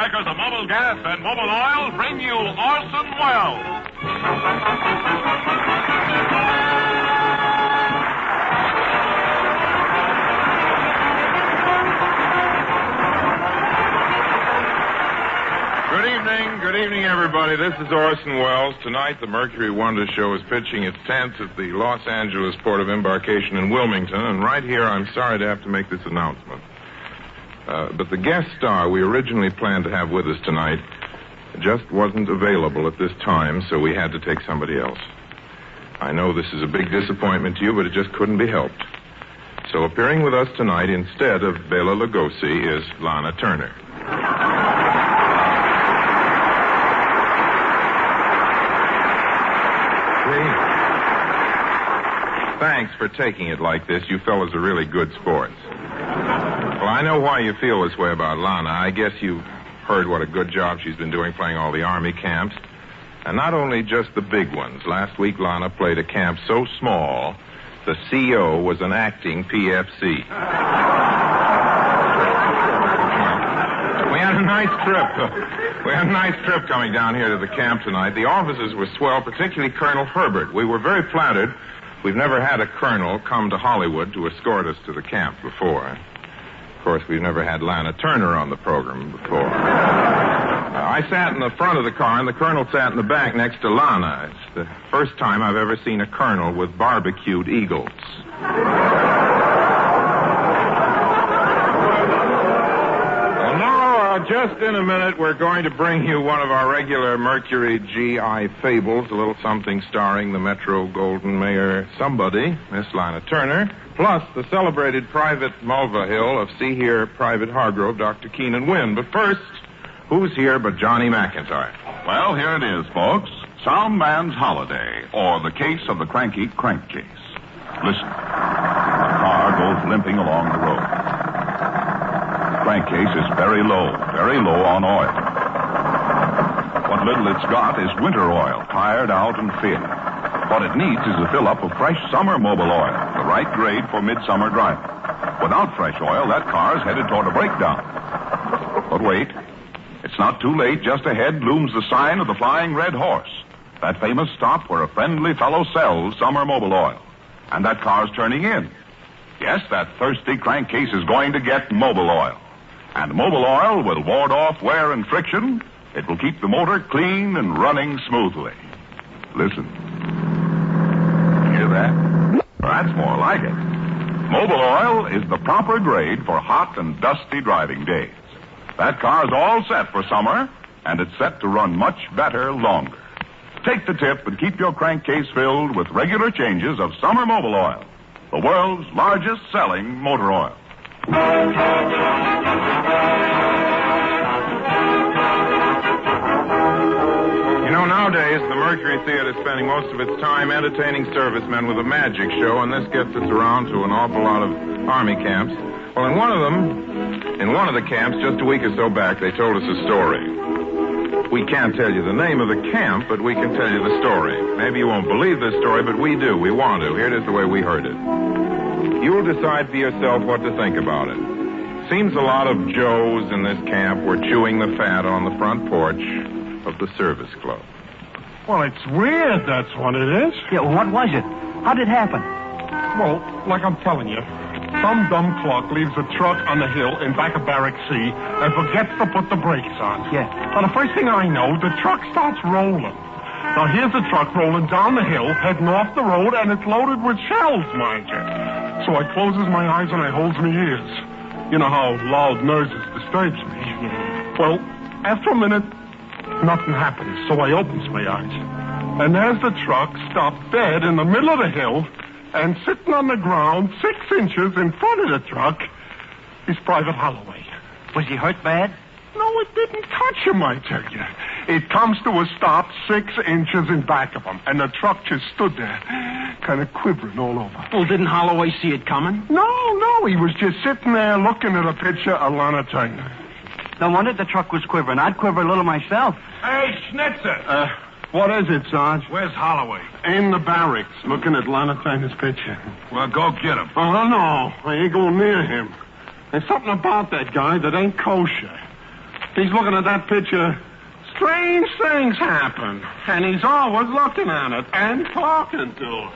makers of mobile gas and mobile oil, bring you Orson Welles. Good evening, everybody. This is Orson Welles. Tonight, the Mercury Wonder Show is pitching its tents at the Los Angeles Port of Embarkation in Wilmington, and right here, I'm sorry to have to make this announcement. But the guest star we originally planned to have with us tonight just wasn't available at this time, so we had to take somebody else. I know this is a big disappointment to you, but it just couldn't be helped. So appearing with us tonight instead of Bela Lugosi is Lana Turner. Thanks for taking it like this. You fellas are really good sports. Well, I know why you feel this way about Lana. I guess you've heard what a good job she's been doing playing all the Army camps. And not only just the big ones. Last week, Lana played a camp so small, the CO was an acting PFC. We had a nice trip coming down here to the camp tonight. The officers were swell, particularly Colonel Herbert. We were very flattered. We've never had a colonel come to Hollywood to escort us to the camp before. Of course, we've never had Lana Turner on the program before. I sat in the front of the car, and the colonel sat in the back next to Lana. It's the first time I've ever seen a colonel with barbecued eagles. Just in a minute, we're going to bring you one of our regular Mercury GI fables, a little something starring the Metro-Goldwyn-Mayer somebody, Miss Lana Turner, plus the celebrated Private Mulvihill of See Here Private Hargrove, Dr. Keenan Wynn. But first, who's here but Johnny McIntyre? Well, here it is, folks. Some Man's Holiday, or the case of the cranky crankcase. Listen. The car goes limping along the road. Crankcase is very low on oil. What little it's got is winter oil, tired out and thin. What it needs is a fill-up of fresh summer mobile oil, the right grade for midsummer driving. Without fresh oil, that car is headed toward a breakdown. But wait, it's not too late. Just ahead looms the sign of the Flying Red Horse, that famous stop where a friendly fellow sells summer mobile oil. And that car's turning in. Yes, that thirsty crankcase is going to get mobile oil. And mobile oil will ward off wear and friction. It will keep the motor clean and running smoothly. Listen. Hear that? Well, that's more like it. Mobile oil is the proper grade for hot and dusty driving days. That car's all set for summer, and it's set to run much better longer. Take the tip and keep your crankcase filled with regular changes of summer mobile oil, the world's largest selling motor oil. You know, nowadays, the Mercury Theater is spending most of its time entertaining servicemen with a magic show, and this gets us around to an awful lot of Army camps. Well, in one of the camps, just a week or so back, they told us a story. We can't tell you the name of the camp, but we can tell you the story. Maybe you won't believe this story, but we do. We want to. Here it is the way we heard it. You'll decide for yourself what to think about it. Seems a lot of Joes in this camp were chewing the fat on the front porch of the service club. Well, it's weird, that's what it is. Yeah, well, what was it? How did it happen? Well, like I'm telling you, some dumb clock leaves a truck on the hill in back of Barrack C and forgets to put the brakes on. Yeah. Well, the first thing I know, the truck starts rolling. Now, here's the truck rolling down the hill, heading off the road, and it's loaded with shells, mind you. So I closes my eyes and I holds my ears. You know how loud noises disturbs me. Well, after a minute, nothing happens, so I opens my eyes. And there's the truck stopped dead in the middle of the hill, and sitting on the ground 6 inches in front of the truck is Private Holloway. Was he hurt bad? No, it didn't touch him, I tell you. It comes to a stop 6 inches in back of him, and the truck just stood there, kind of quivering all over. Well, didn't Holloway see it coming? No, he was just sitting there looking at a picture of Lana Turner. No wonder the truck was quivering. I'd quiver a little myself. Hey, Schnitzer! What is it, Sarge? Where's Holloway? In the barracks, looking at Lana Turner's picture. Well, go get him. Oh, no, I ain't going near him. There's something about that guy that ain't kosher. He's looking at that picture. Strange things happen, and he's always looking at it and talking to it.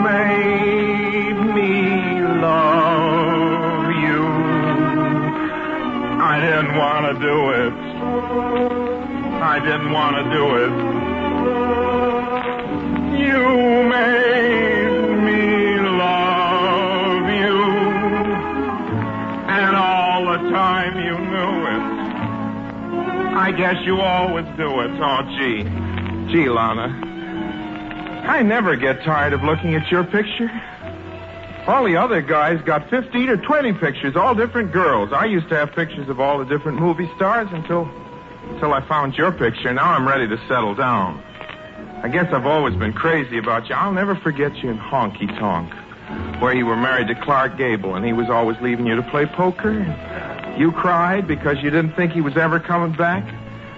Made me love you. I didn't want to do it. I didn't want to do it. You made me love you. And all the time you knew it. I guess you always do it. Oh, gee. Gee, Lana. I never get tired of looking at your picture. All the other guys got 15 or 20 pictures, all different girls. I used to have pictures of all the different movie stars until I found your picture. Now I'm ready to settle down. I guess I've always been crazy about you. I'll never forget you in Honky Tonk, where you were married to Clark Gable, and he was always leaving you to play poker. You cried because you didn't think he was ever coming back.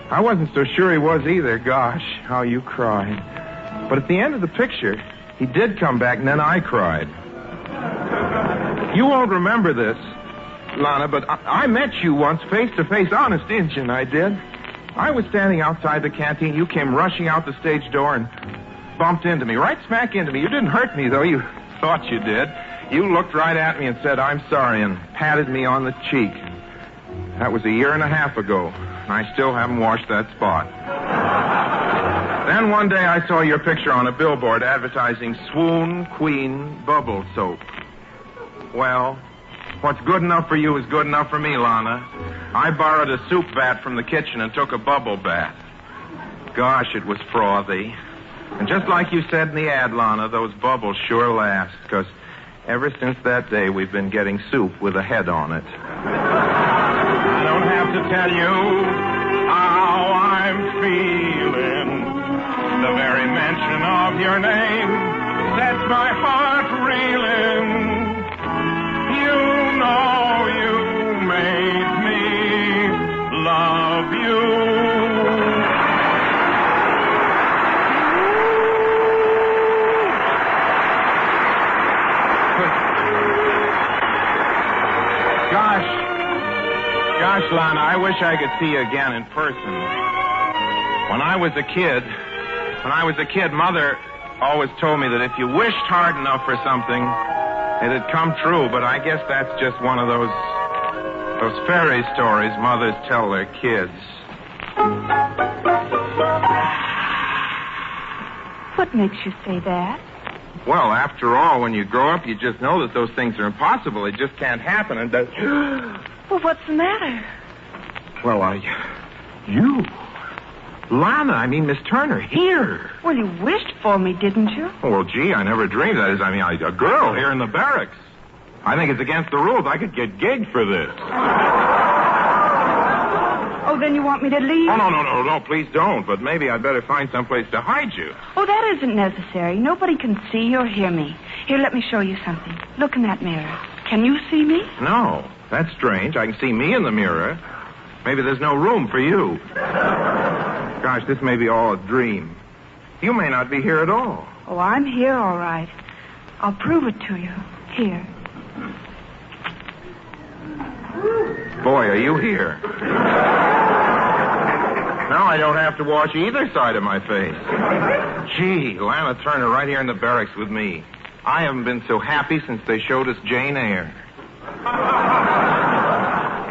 I wasn't so sure he was either. Gosh, how you cried. But at the end of the picture, he did come back, and then I cried. You won't remember this, Lana, but I met you once face-to-face. Honest Injun, I did. I was standing outside the canteen. You came rushing out the stage door and bumped into me, right smack into me. You didn't hurt me, though. You thought you did. You looked right at me and said, "I'm sorry," and patted me on the cheek. That was 1.5 years ago, and I still haven't washed that spot. Then one day I saw your picture on a billboard advertising Swoon Queen Bubble Soap. Well, what's good enough for you is good enough for me, Lana. I borrowed a soup vat from the kitchen and took a bubble bath. Gosh, it was frothy. And just like you said in the ad, Lana, those bubbles sure last, because ever since that day we've been getting soup with a head on it. I don't have to tell you how I'm feeling. The very mention of your name sets my heart reeling. You know you made me love you. Gosh, Lana, I wish I could see you again in person. When I was a kid, Mother always told me that if you wished hard enough for something, it'd come true, but I guess that's just one of those fairy stories mothers tell their kids. What makes you say that? Well, after all, when you grow up, you just know that those things are impossible. They just can't happen, and that... Well, what's the matter? Well, you... Lana, I mean Miss Turner, here. Well, you wished for me, didn't you? Oh, well, gee, I never dreamed that. A girl here in the barracks. I think it's against the rules. I could get gigged for this. Oh, then you want me to leave? Oh, no, please don't. But maybe I'd better find someplace to hide you. Oh, that isn't necessary. Nobody can see or hear me. Here, let me show you something. Look in that mirror. Can you see me? No, that's strange. I can see me in the mirror. Maybe there's no room for you. Gosh, this may be all a dream. You may not be here at all. Oh, I'm here, all right. I'll prove it to you. Here. Boy, are you here. Now I don't have to wash either side of my face. Gee, Lana Turner right here in the barracks with me. I haven't been so happy since they showed us Jane Eyre.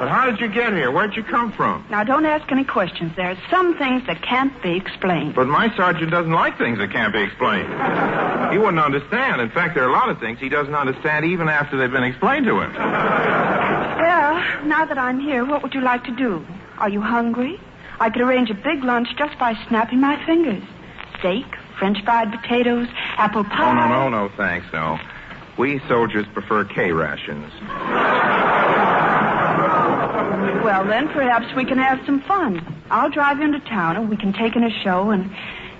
But how did you get here? Where'd you come from? Now, don't ask any questions. There are some things that can't be explained. But my sergeant doesn't like things that can't be explained. He wouldn't understand. In fact, there are a lot of things he doesn't understand even after they've been explained to him. Well, now that I'm here, what would you like to do? Are you hungry? I could arrange a big lunch just by snapping my fingers. Steak, French fried potatoes, apple pie. Oh, no, thanks, no. We soldiers prefer K rations. Well, then, perhaps we can have some fun. I'll drive you into town, and we can take in a show and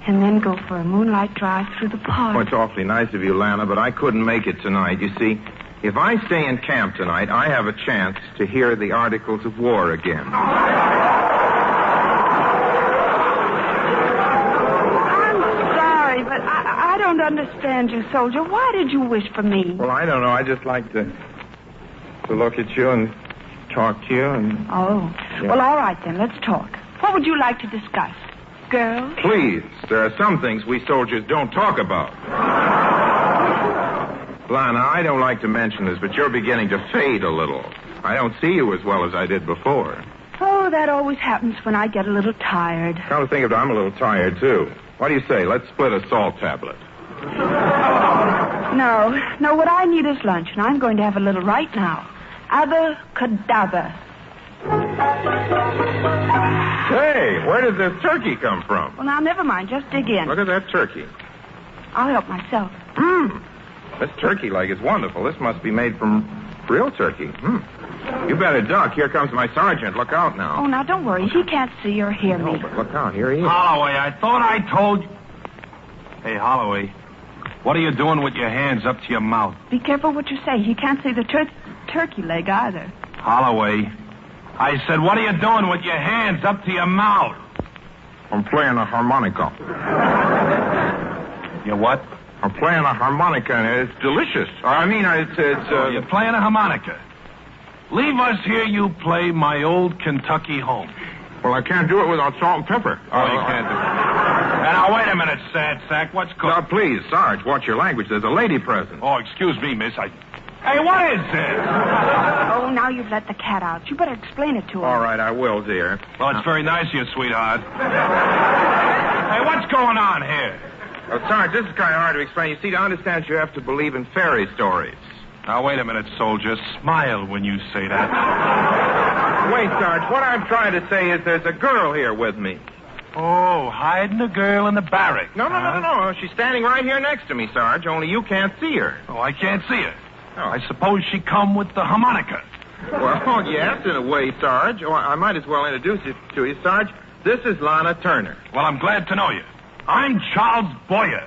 then go for a moonlight drive through the park. Oh, it's awfully nice of you, Lana, but I couldn't make it tonight. You see, if I stay in camp tonight, I have a chance to hear the Articles of War again. I'm sorry, but I don't understand you, soldier. Why did you wish for me? Well, I don't know. I just like to look at you and talk to you and... Oh. Yeah. Well, all right then. Let's talk. What would you like to discuss? Girls? Please, there are some things we soldiers don't talk about. Lana, I don't like to mention this, but you're beginning to fade a little. I don't see you as well as I did before. Oh, that always happens when I get a little tired. Come to think of it, I'm a little tired, too. What do you say? Let's split a salt tablet. No, what I need is lunch, and I'm going to have a little right now. Abacadabra. Hey, where did this turkey come from? Well, now, never mind. Just dig in. Look at that turkey. I'll help myself. This turkey leg is wonderful. This must be made from real turkey. You better duck. Here comes my sergeant. Look out now. Oh, now, don't worry. He can't see or hear me. No, but look out. Here he is. Holloway, I thought I told you. Hey, Holloway, what are you doing with your hands up to your mouth? Be careful what you say. He can't see the turkey leg either. Holloway, I said, what are you doing with your hands up to your mouth? I'm playing a harmonica. You what? I'm playing a harmonica, and it's delicious. You're playing a harmonica. Leave us here, you play My Old Kentucky Home. Well, I can't do it without salt and pepper. Oh, you can't do it. Now, wait a minute, sad sack. What's going on? Now, please, Sarge, watch your language. There's a lady present. Oh, excuse me, miss. Hey, what is this? Oh, now you've let the cat out. You better explain it to her. All right, I will, dear. Well, it's very nice of you, sweetheart. Hey, what's going on here? Well, Sarge, this is kind of hard to explain. You see, to understand, you have to believe in fairy stories. Now, wait a minute, soldier. Smile when you say that. Wait, Sarge, what I'm trying to say is there's a girl here with me. Oh, hiding a girl in the barrack. No. She's standing right here next to me, Sarge, only you can't see her. Oh, I can't see her. Oh. I suppose she come with the harmonica. Well, yes, in a way, Sarge. Oh, I might as well introduce it to you, Sarge. This is Lana Turner. Well, I'm glad to know you. I'm Charles Boyer.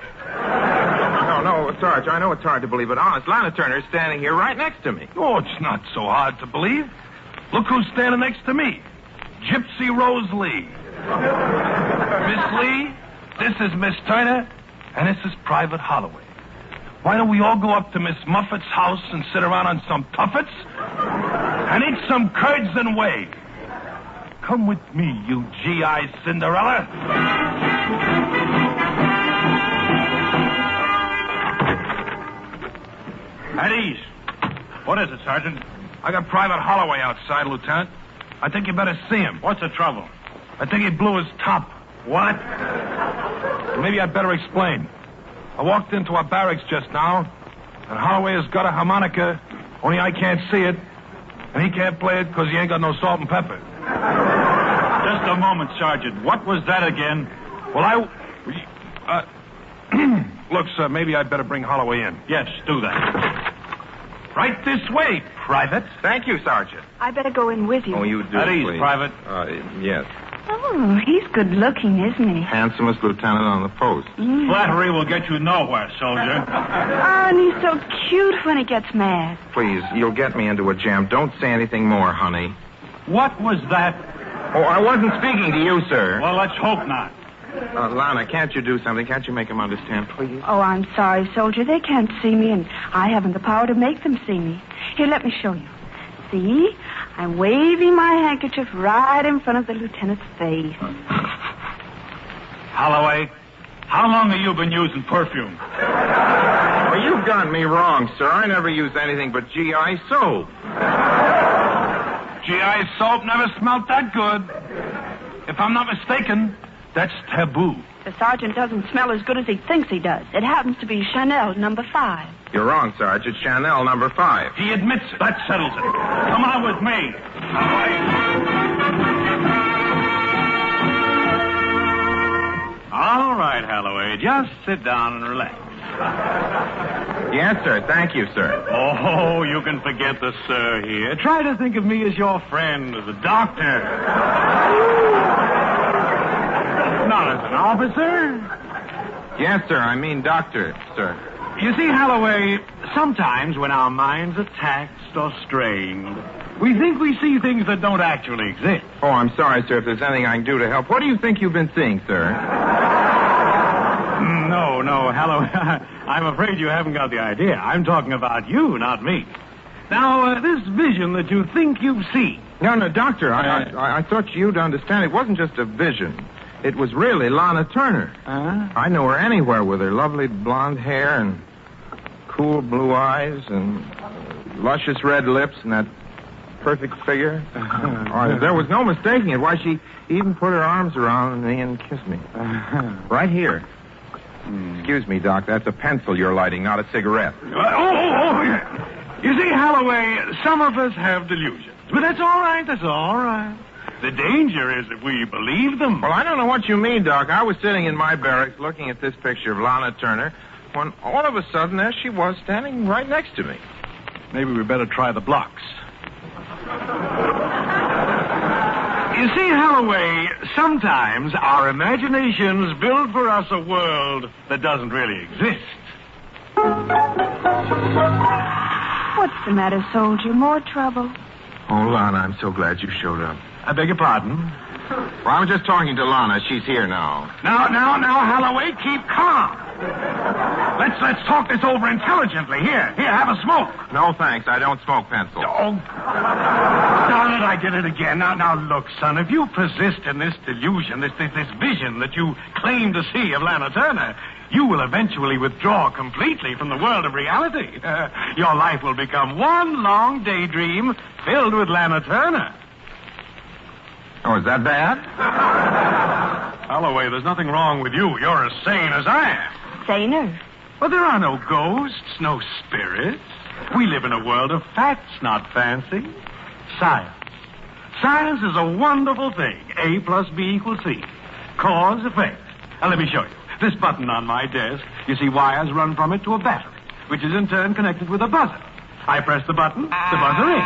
No, Sarge, I know it's hard to believe, but honest, Lana Turner is standing here right next to me. Oh, it's not so hard to believe. Look who's standing next to me. Gypsy Rose Lee. Miss Lee, this is Miss Turner, and this is Private Holloway. Why don't we all go up to Miss Muffet's house and sit around on some tuffets and eat some curds and whey? Come with me, you G.I. Cinderella. At ease. What is it, Sergeant? I got Private Holloway outside, Lieutenant. I think you better see him. What's the trouble? I think he blew his top. What? Maybe I'd better explain. I walked into our barracks just now, and Holloway has got a harmonica, only I can't see it, and he can't play it because he ain't got no salt and pepper. Just a moment, Sergeant. What was that again? Well, look, sir, maybe I'd better bring Holloway in. Yes, do that. Right this way, Private. Thank you, Sergeant. I better go in with you. Oh, you do, At ease, please. Private. Yes. Oh, he's good looking, isn't he? Handsomest lieutenant on the post. Flattery will get you nowhere, soldier. Oh, and he's so cute when he gets mad. Please, you'll get me into a jam. Don't say anything more, honey. What was that? Oh, I wasn't speaking to you, sir. Well, let's hope not. Lana, can't you do something? Can't you make him understand, please? Oh, I'm sorry, soldier. They can't see me, and I haven't the power to make them see me. Here, let me show you. See? I'm waving my handkerchief right in front of the lieutenant's face. Holloway, how long have you been using perfume? Well, you've got me wrong, sir. I never use anything but G.I. soap. G.I. soap never smelt that good. If I'm not mistaken, that's taboo. The sergeant doesn't smell as good as he thinks he does. It happens to be Chanel No. 5. You're wrong, Sarge. It's Chanel No. 5. He admits it. That settles it. Come on with me. All right, Holloway. Just sit down and relax. Yes, sir. Thank you, sir. Oh, you can forget the sir here. Try to think of me as your friend, as a doctor. Not as an officer. Yes, sir. I mean doctor, sir. You see, Holloway, sometimes when our minds are taxed or strained, we think we see things that don't actually exist. Oh, I'm sorry, sir, if there's anything I can do to help. What do you think you've been seeing, sir? No, Holloway, I'm afraid you haven't got the idea. I'm talking about you, not me. Now, this vision that you think you've seen. No, Doctor, I thought you'd understand. It wasn't just a vision. It was really Lana Turner. I know her anywhere with her lovely blonde hair and cool blue eyes and luscious red lips and that perfect figure. There was no mistaking it. Why, she even put her arms around me and kissed me. Right here. Excuse me, Doc. That's a pencil you're lighting, not a cigarette. Yeah. You see, Holloway, some of us have delusions. But that's all right. The danger is if we believe them. Well, I don't know what you mean, Doc. I was sitting in my barracks looking at this picture of Lana Turner when all of a sudden there she was standing right next to me. Maybe we better try the blocks. You see, Holloway, sometimes our imaginations build for us a world that doesn't really exist. What's the matter, soldier? More trouble? Oh, Lana, I'm so glad you showed up. I beg your pardon? Well, I was just talking to Lana. She's here now. Now, Holloway, keep calm. Let's talk this over intelligently. Here, have a smoke. No, thanks. I don't smoke pencils. Oh, darn it, I did it again. Now, look, son, if you persist in this delusion, this vision that you claim to see of Lana Turner, you will eventually withdraw completely from the world of reality. Your life will become one long daydream filled with Lana Turner. Oh, is that bad? Holloway, there's nothing wrong with you. You're as sane as I am. Saner? But there are no ghosts, no spirits. We live in a world of facts, not fancy. Science. Science is a wonderful thing. A plus B equals C. Cause, effect. Now, let me show you. This button on my desk, you see wires run from it to a battery, which is in turn connected with a buzzer. I press the button, the buzzer rings.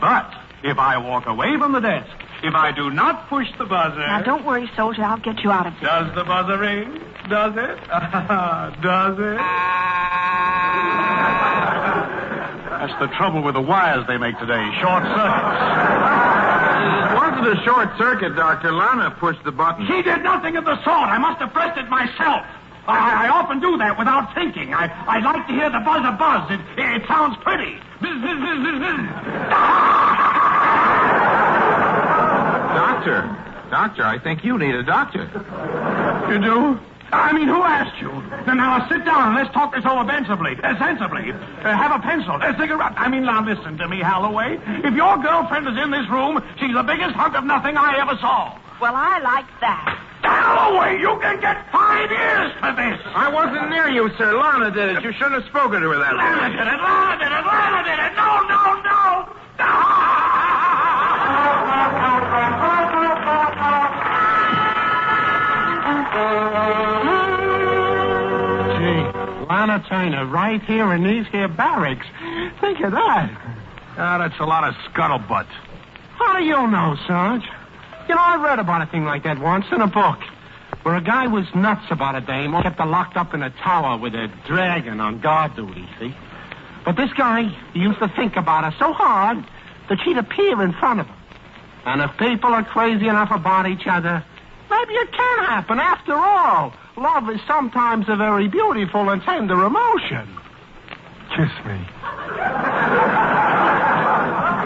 But if I walk away from the desk, if I do not push the buzzer... Now, don't worry, soldier. I'll get you out of this. Does the buzzer ring? Does it? Does it? That's the trouble with the wires they make today. Short circuits. It wasn't a short circuit, Dr. Lana pushed the button. She did nothing of the sort. I must have pressed it myself. I often do that without thinking. I like to hear the buzzer buzz. It sounds pretty. Doctor, I think you need a doctor. You do? I mean, who asked you? Now, sit down and let's talk this over sensibly. Have a pencil, a cigarette. Now, listen to me, Holloway. If your girlfriend is in this room, she's the biggest hunk of nothing I ever saw. Well, I like that. Holloway, you can get 5 years for this. I wasn't near you, sir. Lana did it. You shouldn't have spoken to her that way. Lana did it. No. Gee, Lana Turner right here in these here barracks. Think of that. That's a lot of scuttlebutt. How do you know, Sarge? You know, I read about a thing like that once in a book, where a guy was nuts about a dame, kept her locked up in a tower with a dragon on guard duty, see? But this guy, he used to think about her so hard that she'd appear in front of him. And if people are crazy enough about each other, maybe it can happen. After all, love is sometimes a very beautiful and tender emotion. Kiss me.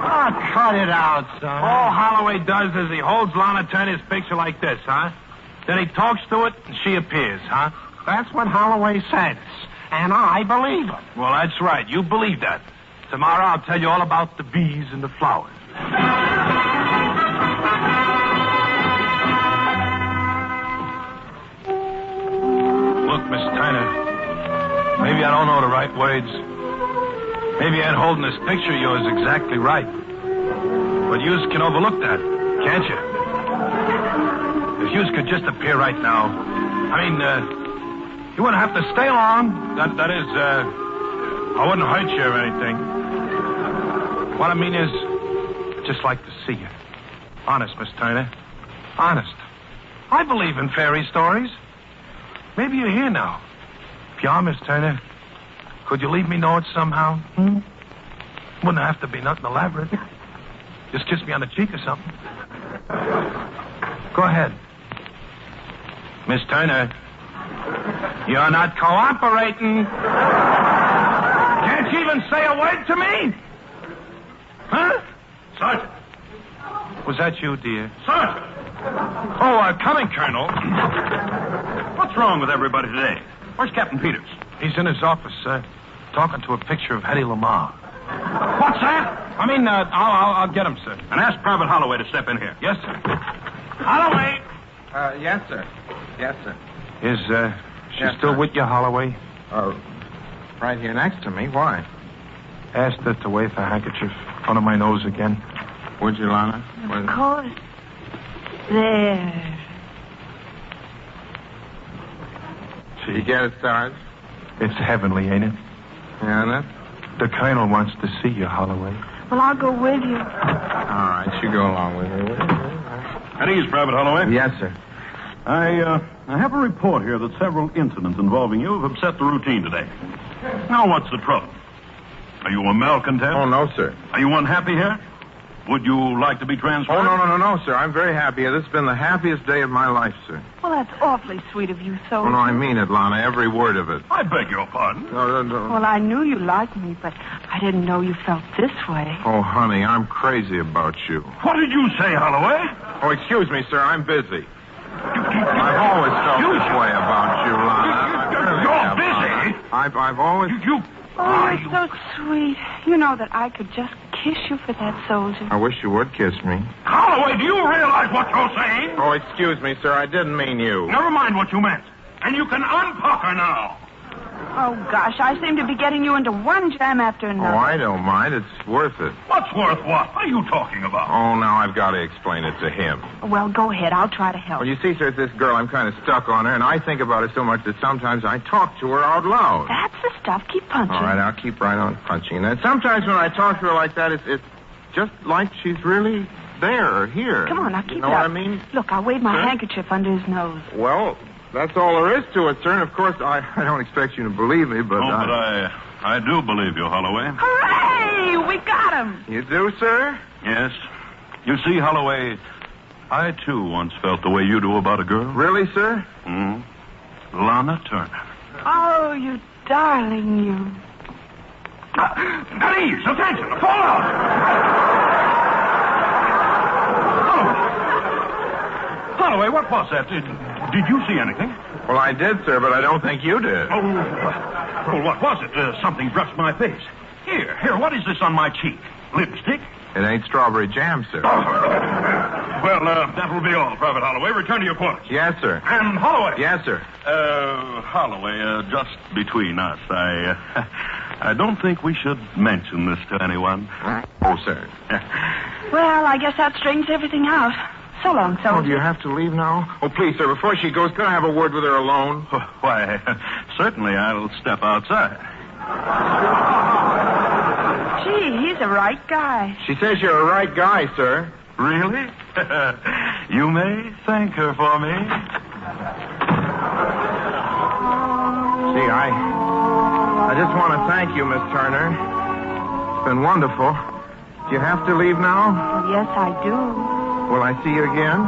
Oh, cut it out, son. All Holloway does is he holds Lana Turner's picture like this, huh? Then he talks to it, and she appears, huh? That's what Holloway says, and I believe him. Well, that's right. You believe that. Tomorrow I'll tell you all about the bees and the flowers. Look, Miss Turner, maybe I don't know the right words. Maybe I ain't holding this picture of yours exactly right. But yous can overlook that, can't you? If yous could just appear right now, you wouldn't have to stay long. That is, I wouldn't hurt you or anything. What I mean is, I'd just like to see you. Honest, Miss Turner. Honest. I believe in fairy stories. Maybe you're here now. If you are, Miss Turner, could you leave me know it somehow? Wouldn't have to be nothing elaborate. Just kiss me on the cheek or something. Go ahead. Miss Turner, you're not cooperating. Can't Can't you even say a word to me? Huh? Sergeant. Was that you, dear? Sergeant. Oh, coming, Colonel. What's wrong with everybody today? Where's Captain Peters? He's in his office, sir, talking to a picture of Hedy Lamarr. What's that? I'll get him, sir. And ask Private Holloway to step in here. Yes, sir. Holloway! Yes, sir. Yes, sir. Is, she Yes, still sir. with you, Holloway? Right here next to me. Why? Asked her to wave her handkerchief in front of my nose again. Would you, Lana? Of course. There. You get it, Sarge? It's heavenly, ain't it? Yeah, isn't it? The Colonel wants to see you, Holloway. Well, I'll go with you. All right, you go along with me. At ease, Private Holloway. Yes, sir. I have a report here that several incidents involving you have upset the routine today. Now, what's the trouble? Are you a malcontent? Oh, no, sir. Are you unhappy here? Would you like to be transferred? Oh, no, sir. I'm very happy. This has been the happiest day of my life, sir. Well, that's awfully sweet of you, Oh, no, I mean it, Lana. Every word of it. I beg your pardon. No. Well, I knew you liked me, but I didn't know you felt this way. Oh, honey, I'm crazy about you. What did you say, Holloway? Oh, excuse me, sir. I'm busy. I've always felt this way about you, Lana. You're busy? I've always... Oh, you're so sweet. You know that I could just kiss you for that, soldier. I wish you would kiss me. Holloway, do you realize what you're saying? Oh, excuse me, sir. I didn't mean you. Never mind what you meant. And you can unpuck her now. Oh, gosh, I seem to be getting you into one jam after another. Oh, I don't mind. It's worth it. What's worth what? What are you talking about? Oh, now I've got to explain it to him. Well, go ahead. I'll try to help. Well, you see, sir, it's this girl. I'm kind of stuck on her, and I think about her so much that sometimes I talk to her out loud. That's the stuff. Keep punching. All right, I'll keep right on punching. And sometimes when I talk to her like that, it's just like she's really there or here. Come on, now keep You know it what up. I mean? Look, I'll wave my Sir? handkerchief under his nose. Well, that's all there is to it, sir. And, of course, I don't expect you to believe me, but... But I do believe you, Holloway. Hooray! We got him! You do, sir? Yes. You see, Holloway, I, too, once felt the way you do about a girl. Really, sir? Lana Turner. Oh, you darling, you. At ease! Attention! Fall out! Holloway, what was that? Did you see anything? Well, I did, sir, but I don't think you did. Oh, well, what was it? Something brushed my face. Here, what is this on my cheek? Lipstick? It ain't strawberry jam, sir. Well, that will be all, Private Holloway. Return to your quarters. Yes, sir. And Holloway. Yes, sir. Holloway, just between us, I don't think we should mention this to anyone. Oh, sir. Well, I guess that straightens everything out. So long, soldier. Oh, do you have to leave now? Oh, please, sir, before she goes, could I have a word with her alone? Why, certainly I'll step outside. Gee, he's a right guy. She says you're a right guy, sir. Really? You may thank her for me. See, I just want to thank you, Miss Turner. It's been wonderful. Do you have to leave now? Well, yes, I do. Will I see you again?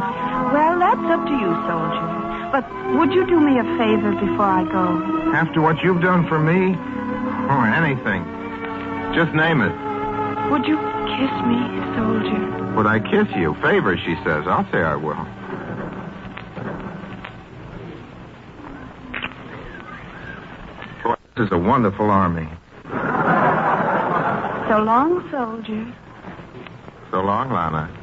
Well, that's up to you, soldier. But would you do me a favor before I go? After what you've done for me? Oh, anything. Just name it. Would you kiss me, soldier? Would I kiss you? Favor, she says. I'll say I will. Boy, this is a wonderful army. So long, soldier. So long, Lana.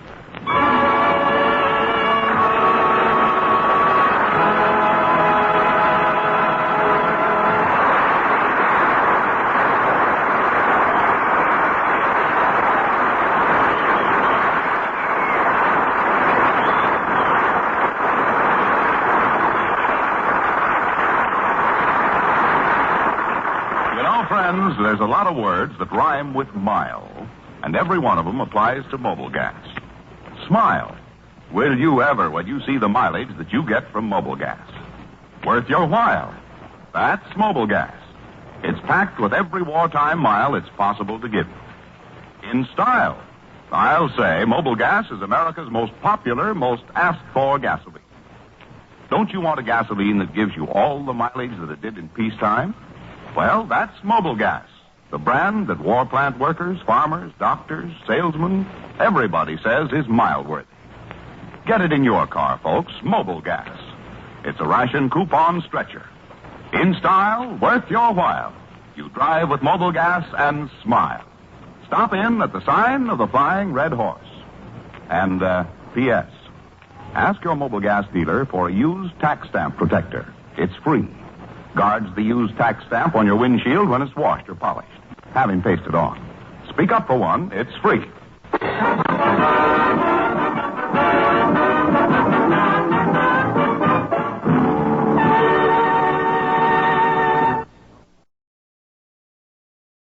Friends, there's a lot of words that rhyme with mile, and every one of them applies to mobile gas. Smile. Will you ever when you see the mileage that you get from mobile gas? Worth your while. That's mobile gas. It's packed with every wartime mile it's possible to give you. In style, I'll say mobile gas is America's most popular, most asked-for gasoline. Don't you want a gasoline that gives you all the mileage that it did in peacetime? Well, that's mobile gas, The brand that war plant workers, farmers, doctors, salesmen, everybody says is mile-worthy. Get it in your car, folks. Mobile gas. It's a ration coupon stretcher. In style, worth your while. You drive with mobile gas and smile. Stop in at the sign of the Flying Red Horse. And, P.S. Ask your mobile gas dealer for a used tax stamp protector. It's free. Guards the used tax stamp on your windshield when it's washed or polished. Have him paste it on. Speak up for one. It's free.